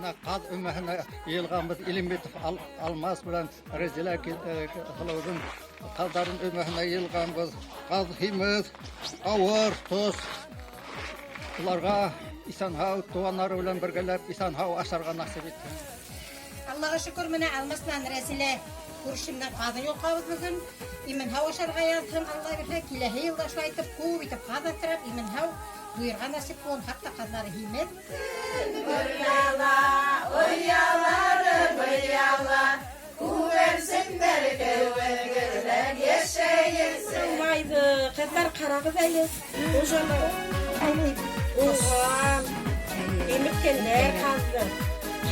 мына қаз өмәһенә йыелганбыз Илембетов Алмаз белән Резила кылыбыз казларын өмәһенә йыелганбыз. Каз химез, авыр, тоз. Уларга исән-һау туганнары белән бергәләп исән-һау ашарга насыйп итте. Аллаға шөкер, менә Алмаз белән Резила күршемнән казын йолкабыз бүген. Имен-һау ашарга язсын, Алла бирһә, киләһе елда шулай итеп күп итеп каз асрап, имен-һау буйырга насыйп булсын, хатта казлары һимез. Ояла, күверсендер кәүгәләр яшәйсен. Майды, кызлар карагыз әле. Ожалар. Оған. Еметкенлер казды.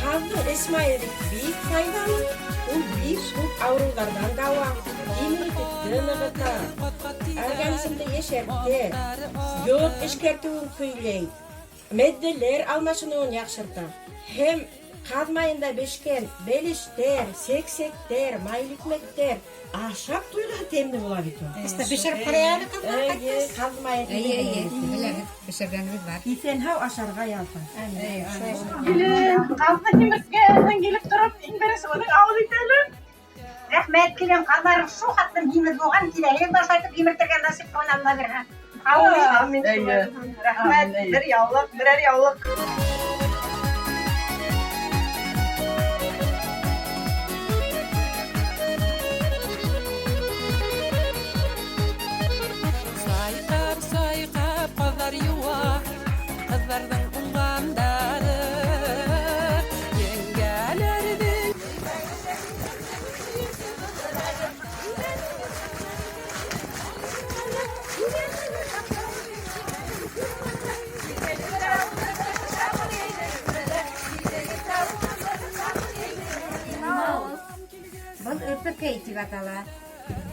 Казды эсмайыр бик файдалы. Ул бик күп авырулардан дава. Иммунитетті нығыта. Организмді ешертті. Йод эшкертуын көйлей. Мәдделер алмашынуын яқшырта. Hem kaz mayında beşken belişler, seksekler, maylıkmekler ahşap duyduğu temli olabilir. İşte pişirip karayana kazlar Kaz mayında. pişirgenimiz var. İsenhav aşarga yalpa. Gülüm, kazda himirtken gelip durup inberesi onun ağlı itelim. Rahmet kilim kazlarım şu hattım himiz boğan kileyim de şaytıp himirtirgen nasip koyun Allah verha. Amin. Rahmet, bir yavluk, birer yavluk. Sayqab qazlar yuvar, qazlardan qunganları yengelerdi. Бұл өрпекей деп атала.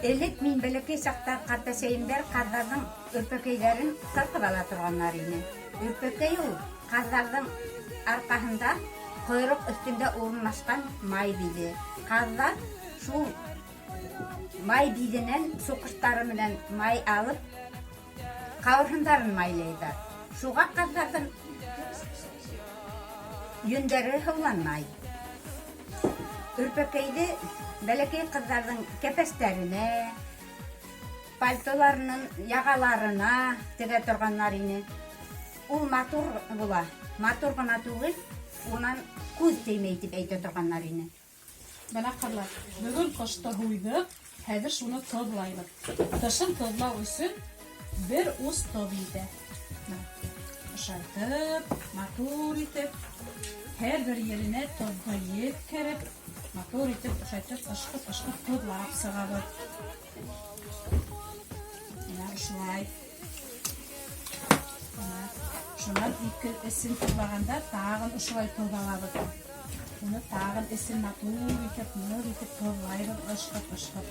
Элек мен бәлекей сақта қарташайымдар қаздардың өрпекейлерін сырқып ала тұрғанлар ені. Өрпекей ол қаздардың арқасында құйрық үстінде орынласқан май биді. Қаздар шу май бидінен соқыштары менен май алып қауырсындарын майлайды. Шуға қаздардың юндері хыланмай. Өрпекейді бәлекей қыздардың кепестеріне, пальтоларының яғаларына теге тұрғанлар ені. Ол матур бұла. Матур ғана туғыз, онан көз теймейтіп әйті тұрғанлар ені. Бәлі қырлар, бүгін қышты хүйдік, әдір шуны тоблайлық. Тышын тоблау үшін бір уыз тобейді. Ұшартып, матур етіп, her bir yerine tozga yetkirip, motor itip, uşaytip, ışkıp tozlarap sığadı. Yine uşulay. Şundan iki esin tozlaganda tağın uşulay tozaladı. Bunu tağın esin motor itip, tozlaydı, ışkıp.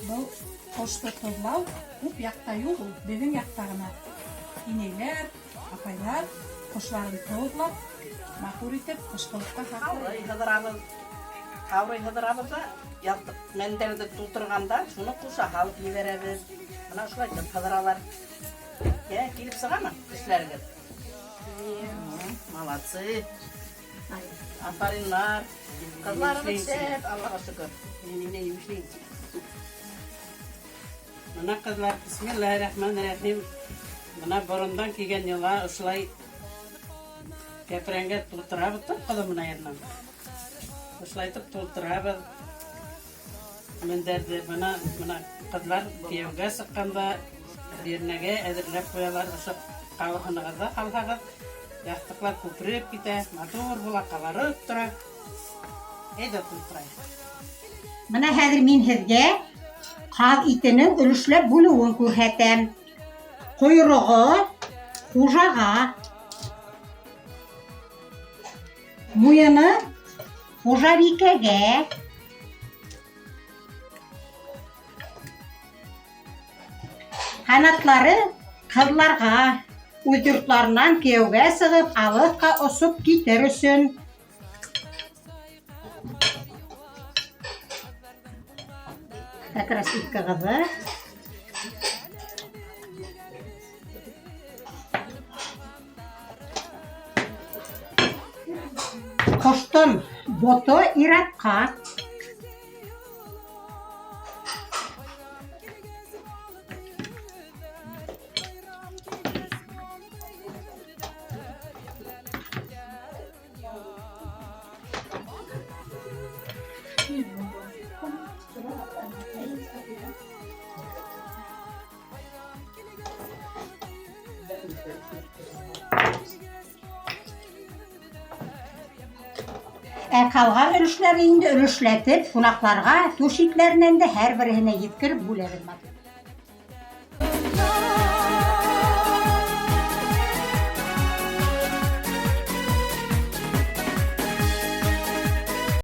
Bu koştu tozlav, hep yakta yok, devin yaktağına. İneyler, apaylar, koşlarını tozlap, Матур итеп, кышкылыкка Каврый хыдырабыз да, мендерді тултырғанда, шуны куша халып еберебіз. Мына шулай хыдыралар. Келіп сығама кішілерге. Молодцы. Афаринлар. Қызларымыз шеп, Аллаға шүкір. Мына қызлар, бисмиллахиррахманиррахим. Мына бұрындан келген ела ұшылай Кәпірәнге тұлтырабыз тұр қылымына ернам. Ұшылайтып тұлтырабыз. Мендерді мұна қызлар күйеуге сыққанда бернеге әдірлеп қоялар ұшып қауықынығызда қалғағыз. Яқтықлар көпіріп кете, матур бұла қаларып тұра. Әйді тұлтырай. Мына хәзір мен сізге қаз итінің үлішлеп бұлуын көрсетем. Құйрығы қожаға, Muyunu Hujabike'ge, kanatları kızlarga, uydurtlarından köyge sığıp alıkka osup gidersin. Tekrar ilk kızı. Коштон бото иратқа. Қалған өлішлері енді өлішлетіп, қонақтарға төшеклерінен де әр біріне еткіріп бөледі.